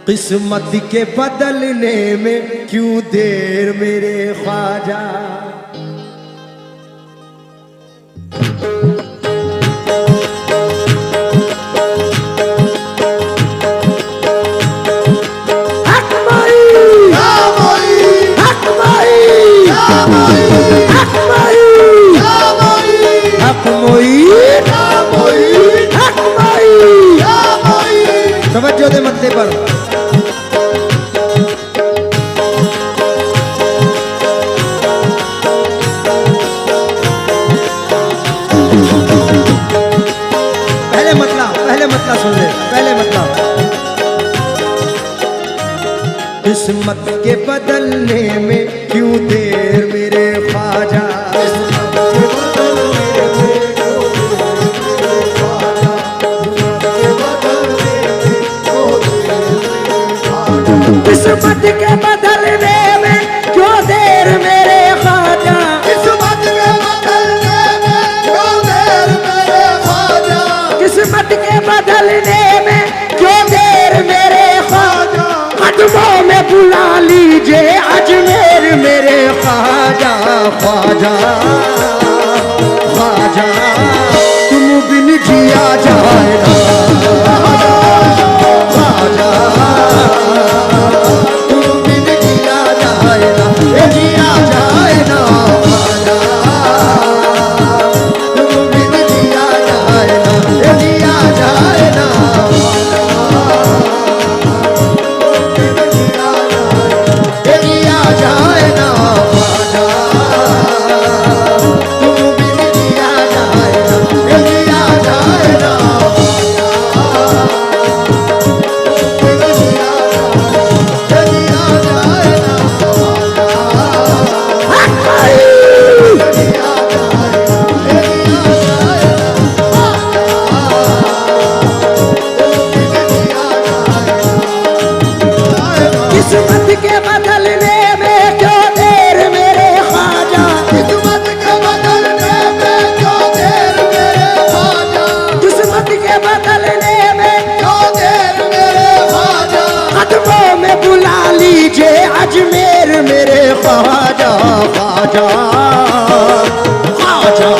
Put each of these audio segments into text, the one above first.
किस्मत के बदलने में क्यों देर मेरे ख्वाजा। तवज्जो दे मत्थे पर। पहले मतला सुन ले, पहले मतला। किस्मत के बदलने में क्यों देर मेरे ख्वाजा। किस्मत के बदलने में क्यों देर मेरे ख्वाजा। किस्मत के बदलने में क्यों देर मेरे ख्वाजा। किस्मत के बदलने में क्यों देर मेरे ख्वाजा। कदमों में बुला लीजिए अजमेर मेरे ख्वाजा। ख्वाजा ख्वाजा तुम बिन जिया जाए ना। ख्वाजा तुम बिन जिया जाए ना। जिया जाए ना ख्वाजा तुम बिन जिया जाए ना। जिया जाए ना जिया जाए ना ख्वाजा तुम बिन जिया जाए ना। जिया जाए ना किस्मत के बदलने में क्यों देर मेरे ख्वाजा। किस्मत के बदलने में क्यों देर मेरे ख्वाजा। किस्मत के बदलने में क्यों देर मेरे ख्वाजा। कदमों में बुला लीजिए अजमेर मेरे ख्वाजा। ख्वाजा ख्वाजा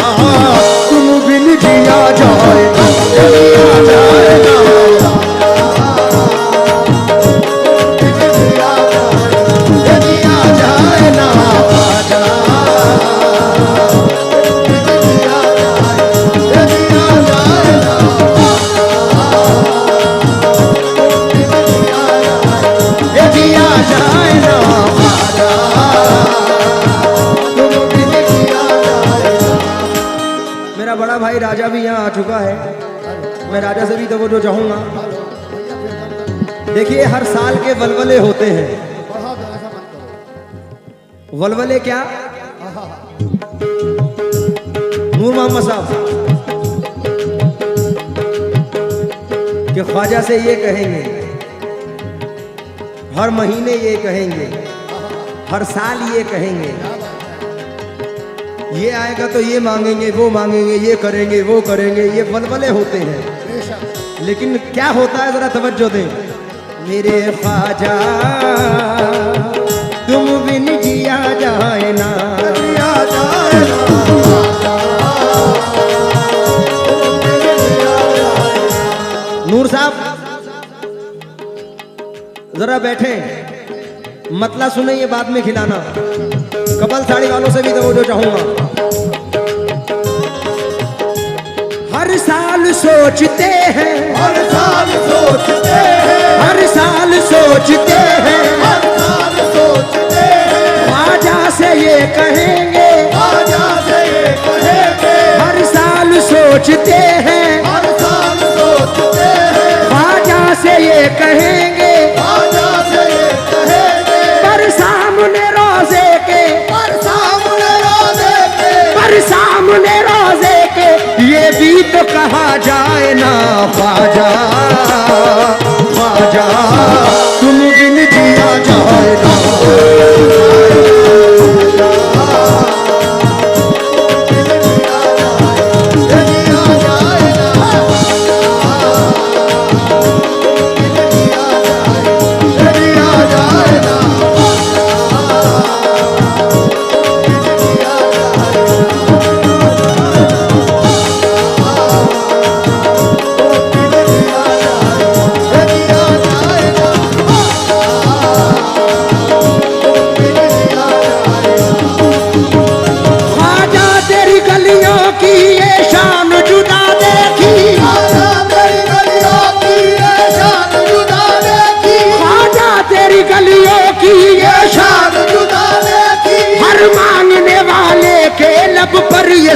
तुम बिन जिया जाए ना। जिया जाए ना जिया जाए ना ख्वाजा जिया जाए ना। जिया जाए ना ख्वाजा तुम बिन जिया जाए ना। मेरा बड़ा भाई राजा भी यहाँ आ चुका है। मैं राजा से भी तो वो जो चाहूंगा। देखिए हर साल के वलवले होते हैं। वलवले क्या। नूर मोहम्मद साहब कि ख्वाजा से ये कहेंगे, हर महीने ये कहेंगे, हर साल ये कहेंगे, ये आएगा तो ये मांगेंगे, वो मांगेंगे, ये करेंगे, वो करेंगे। ये वलवले होते हैं। लेकिन क्या होता है जरा तवज्जो दें। मेरे ख्वाजा तुम बिन जिया जाए ना। जिया जाए ना नूर साहब जरा बैठे, मतला सुने, ये बाद में खिलाना। कपल साड़ी वालों से भी तो वो जो चाहूंगा। हर साल सोचते हैं, हर साल सोचते हैं, हर साल सोचते हैं, हर साल सोचते हैं, ख्वाजा से ये कहेंगे, ख्वाजा से ये कहेंगे, हर साल सोचते हैं, हर साल सोचते हैं, ख्वाजा से ये कहेंगे, ख्वाजा से ये कहेंगे, पर सामने रोजे के, पर सामने रोजे के, पर सामने रोजे के ये भी तो कहा जाए ना। ख्वाजा ख्वाजा तुम बिन जिया जाए ना। जिया जाए ना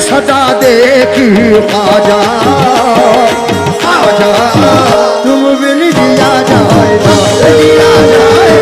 सदा देखी ख्वाजा ख्वाजा तुम बिन जिया जाए ना जिया जाए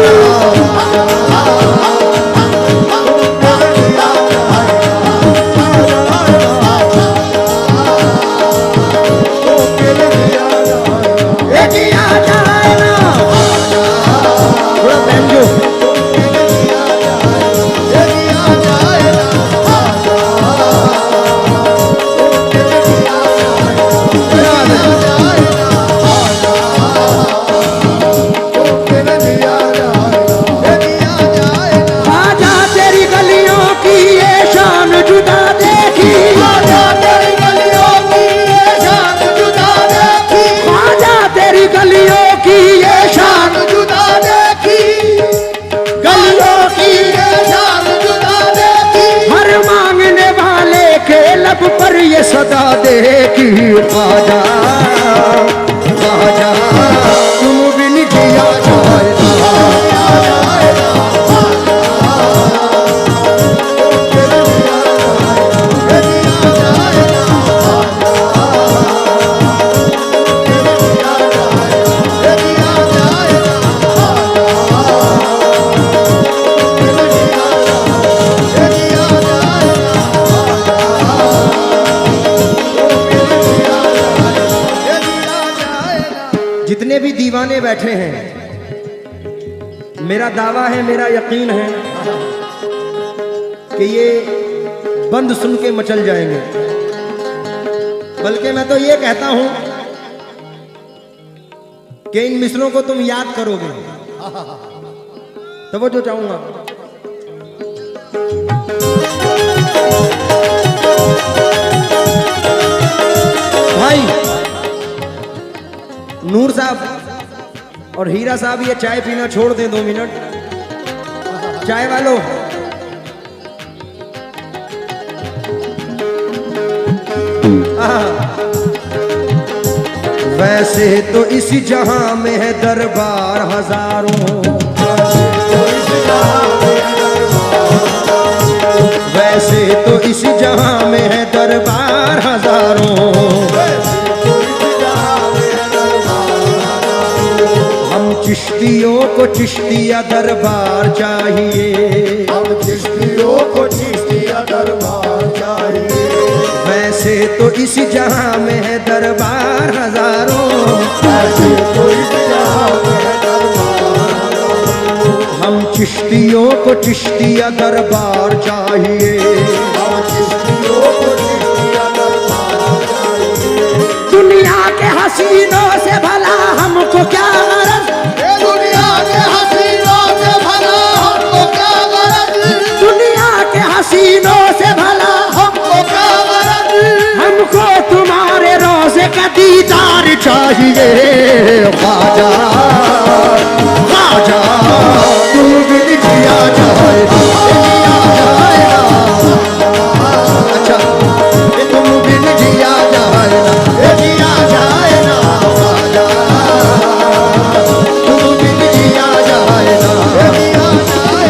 पर ये सदा देखी ख्वाजा ख्वाजा तुम बिन जिया जाए जितने भी दीवाने बैठे हैं, मेरा दावा है, मेरा यकीन है कि ये बंद सुन के मचल जाएंगे। बल्कि मैं तो ये कहता हूं कि इन मिसरों को तुम याद करोगे। तब जो चाहूंगा भाई नूर साहब और हीरा साहब ये चाय पीना छोड़ दें 2 मिनट। चाय वालों वैसे तो इस जहां में है दरबार हजारों, वैसे तो इस जहां में है दरबार हजारों। चिश्तियों को चिश्तिया दरबार चाहिए, हम चिश्तियों को चिश्तिया दरबार चाहिए। वैसे तो इस जहां में है दरबार हजारों, वैसे तो इस जहां में है दरबार। हम चिश्तियों को चिश्तिया दरबार चाहिए, हम चिश्तियों को चिश्तिया दरबार चाहिए। दुनिया के हसीनों से भला हमको क्या गरज, दुनिया के हसीनों से भला हमको क्या गरज, दुनिया के हसीनों से भला हमको क्या गरज। हमको तुम्हारे रोज़े का दीदार चाहिए। ख्वाजा ख्वाजा तुम बिन जिया जाए अच्छा तुम बिन जिया जाए ना जिया जाए ना ख्वाजा तुम बिन जिया जाए ना जिया जाए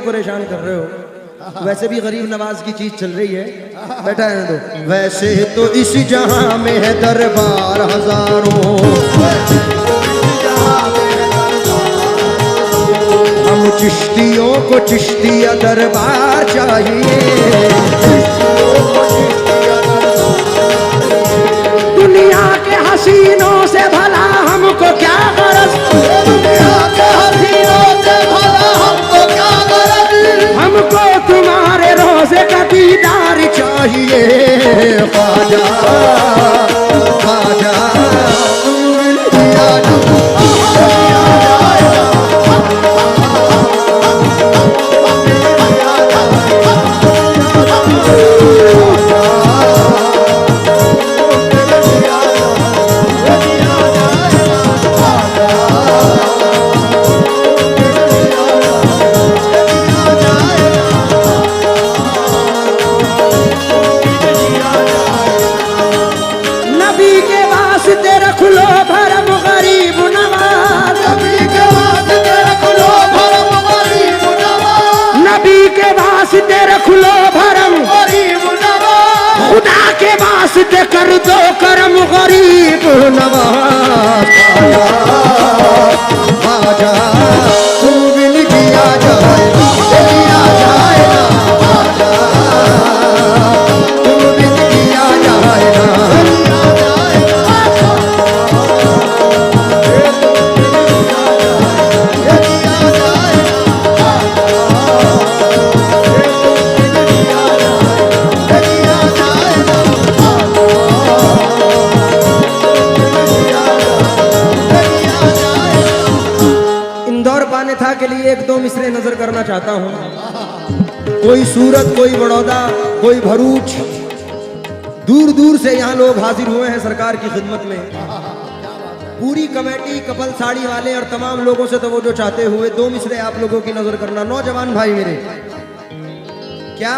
परेशान कर रहे हो। वैसे भी गरीब नवाज की चीज चल रही है, बैठा है तो। वैसे तो इस जहां में है दरबार हजारों, हम चिश्तियों को चिश्तिया दरबार चाहिए। दुनिया के हसीनों से भला हमको क्या गरज, दुनिया के हसीनों से भला हमको क्या गरज। हमको तुम्हारे रोज़े का दीदार चाहिए। ख्वाजा ख्वाजा तुम बिन जिया वास्ते कर दो करम गरीब नवाज आजा तू बिन जिया जाए ना जिया जाए ना आजा तू बिन जिया जाए ना के लिए एक दो मिसरे नजर करना चाहता हूं। कोई सूरत, कोई बड़ौदा, कोई भरूच, दूर दूर से यहां लोग हाजिर हुए हैं सरकार की खिदमत में। पूरी कमेटी, कपल साड़ी वाले और तमाम लोगों से तो वो जो चाहते हुए दो मिसरे आप लोगों की नजर करना। नौजवान भाई मेरे, क्या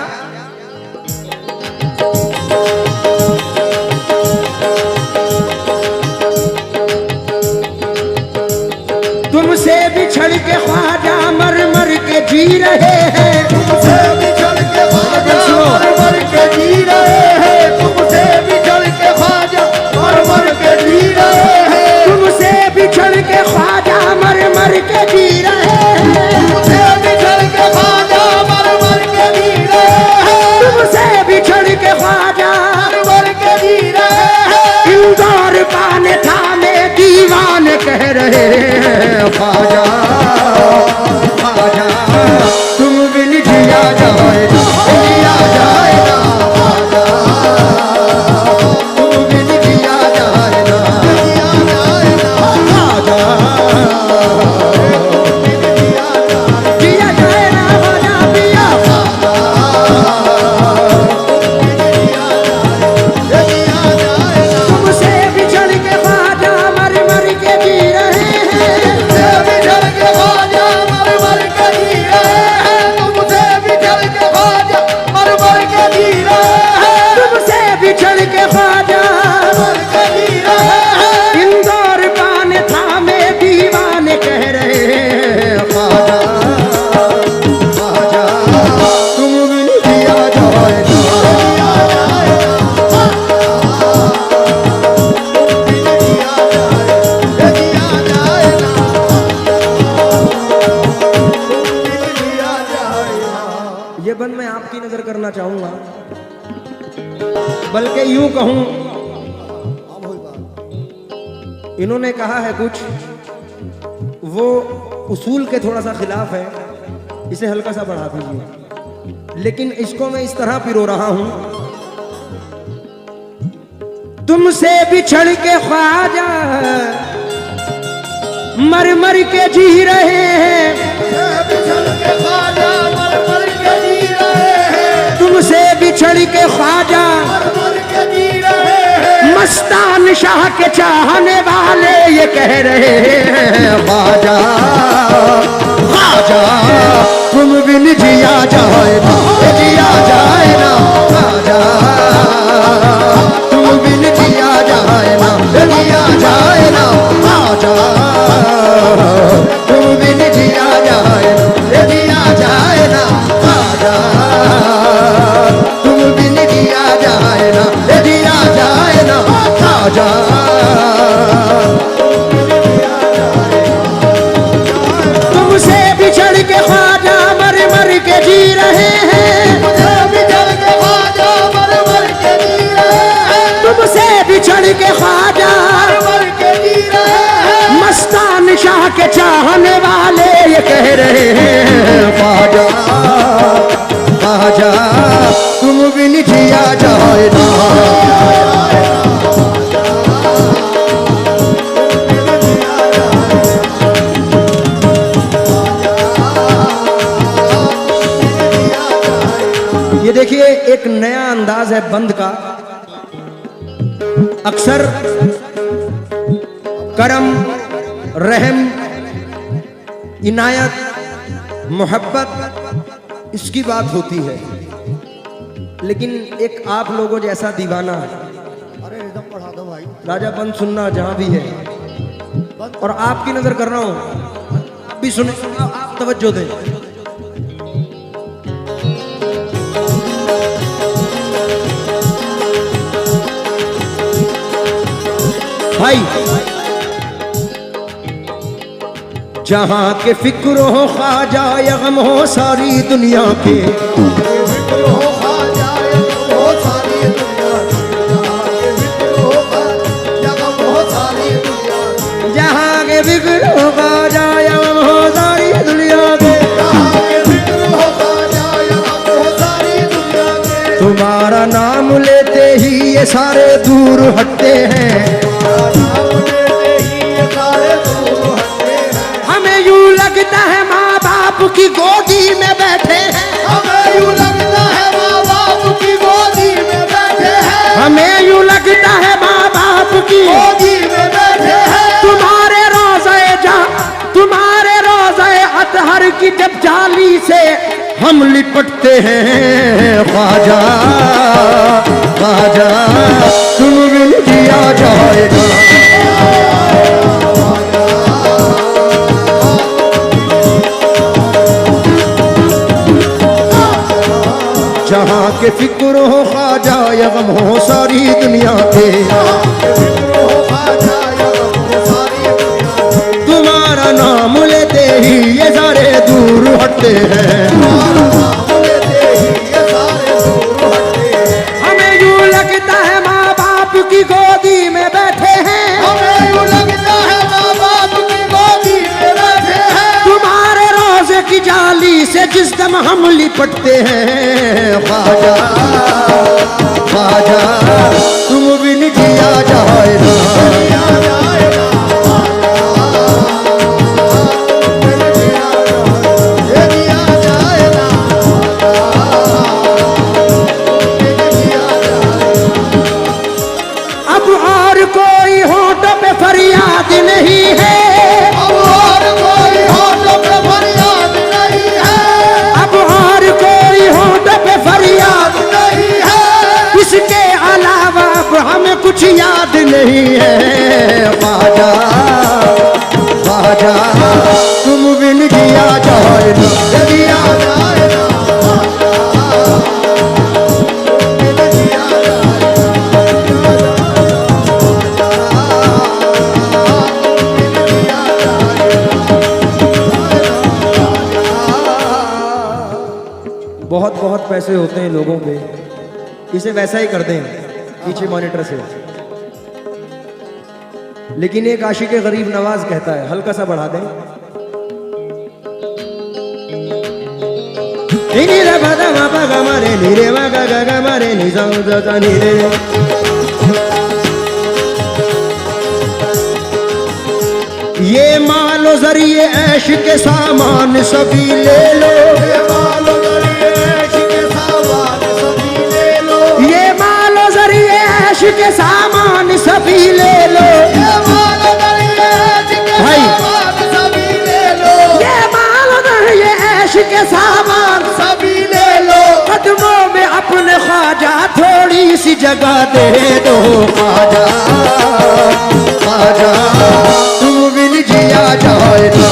तुमसे बिछड़ के ख्वाजा मर मर के जी रहे हैं, तुमसे बिछड़ के ख्वाजा मर मर के जी रहे हैं, तुमसे बिछड़ के ख्वाजा मर मर के जी रहे हैं, तुमसे बिछड़ के ख्वाजा मर मर के जी रहे हैं, तुमसे बिछड़ के ख्वाजा मर मर के जी रहे हैं, तुमसे बिछड़ के ख्वाजा मर मर के जी रहे हैं, इंदौर पाने था में दीवान कह रहे हैं ख्वाजा ख्वाजा तुम बिन जिया जाए ना जिया जाए ना ख्वाजा तुम बिन जिया जाए ना जिया जाए ना ख्वाजा जिया जाए ना ख्वाजा पिया तुमसे बिछड़ के ख्वाजा मर मर के जी रहे हैं, तुमसे बिछड़ के ख्वाजा मर मर के जी रहे हैं, तुमसे बिछड़ के ख्वाजा मर मर के जी रहे हैं, तुमसे बिछड़ के ख्वाजा मर के जी रहे हैं, इंदौर पान था में दीवान कह रहे हैं ख्वाजा ख्वाजा तुम बिन जिया जाए ना ये बंद मैं आपकी नजर करना चाहूंगा, बल्कि यूं कहूं इन्होंने कहा है कुछ वो उसूल के थोड़ा सा खिलाफ है, इसे हल्का सा बढ़ा दीजिए, लेकिन इसको मैं इस तरह पिरो रहा हूं। तुमसे बिछड़ के ख्वाजा मर मर के जी रहे हैं, बिछड़ के ख्वाजा मर मर के जी रहे हैं, तुमसे बिछड़ के ख्वाजा मर मर के जी रहे हैं, मस्तान शाह के चाहने वाले ये कह रहे हैं ख्वाजा ख्वाजा तुम बिन जिया जाए ना जिया जाए ना ख्वाजा तुम बिन जिया जाए ना जिया जाए ना ख्वाजा तुम बिन जिया जाए ना जिया जाए ना ख्वाजा तुम बिन जिया जाए ना जिया जाए ना ख्वाजा तुमसे बिछड़ के ख्वाजा मर मर के जी रहे हैं, तुमसे बिछड़ के ख्वाजा मर मर के जी रहे हैं, तुमसे बिछड़ के ख्वाजा मर मर के जी रहे हैं, मस्तान शाह के चाहने वाले ये कह रहे हैं ख्वाजा ख्वाजा तुम बिन जिया जाए ना ये देखिए एक नया अंदाज है बंद का। अक्सर करम, रहम, इनायत, मोहब्बत इसकी बात होती है, लेकिन एक आप लोगों जैसा दीवाना, अरे एकदम पढ़ा दो भाई, राजा बंद सुनना जहां भी है, और आपकी नजर कर रहा हूं, आप भी सुने, आप तवज्जो दें। भाई जहां के फिक्र हो ख्वाजा या गम हो सारी दुनिया के, फिक्र हो ख्वाजा या गम हो सारी दुनिया के, जहां के फिक्र हो ख्वाजा या गम हो सारी दुनिया के, जहां के फिक्र हो ख्वाजा या गम हो सारी दुनिया के, जहां के फिक्र हो ख्वाजा या गम हो सारी दुनिया के, तुम्हारा नाम लेते ही ये सारे दूर हटते हैं, नाम लेते ही ये सारे दूर हटते हैं, हमें यूं लगता है माँ बाप की गोदी में बैठे हैं, हमें यूं लगता है माँ बाप की गोदी में बैठे हैं, हमें यूं लगता है माँ बाप की गोदी में बैठे हैं, तुम्हारे रोज़े अतहर की जब जाली से हम लिपटते हैं, ख्वाजा ख्वाजा तुम बिन जिया जाएगा, जहाँ के फिक्र हो ख्वाजा या गम हो सारी दुनिया के, फिक्र हो ख्वाजा या गम हो सारी दुनिया के, तुम्हारा नाम लेते ही ये सारे दूर हटते हैं, नाम लेते ही ये सारे दूर हटते हैं, हमें यूं लगता है माँ बाप की गोदी में बैठे हैं, हमें यूं लगता है माँ बाप की गोदी में बैठे हैं, तुम्हारे रोज़े की जाली से जिस दम हम लिपटते हैं, ख्वाजा ख्वाजा तुम बिन जिया जाएगा, जिया जाएगा, ये जिया जाएगा, जिया जाएगा, अब और कोई होठों पे फरियाद नहीं है, अब और कोई होठों पे फरियाद नहीं है, अब और कोई होठों पे फरियाद नहीं है, इसके अलावा अब हमें कुछ याद नहीं है, ख्वाजा ख्वाजा तुम बिन जिया जाएगा, जिया जाएगा, जिया बहुत बहुत पैसे होते हैं लोगों पे, इसे वैसा ही कर दें पीछे मॉनिटर से, लेकिन एक आशिक गरीब नवाज कहता है हल्का सा बढ़ा दें, नीरे बादा बाबा गमारे नीरे वागा गागा मारे निजा उजा नीरे, ये मालो जरिए ऐश के सामान सभी ले लो, ये मालो जरिए ऐश के सामान सभी ले लो, ये मालो जरिए ऐश के सामान सभी ले लो, ये मालो जरिए ऐश के भाई। सामान सभी ले लो, ये मालो जरिए ऐश के सामान सभी ले लो, कदमों में अपने ख्वाजा थोड़ी सी जगह दे दो, ख्वाजा ख्वाजा तुम बिन जिया जाएगा,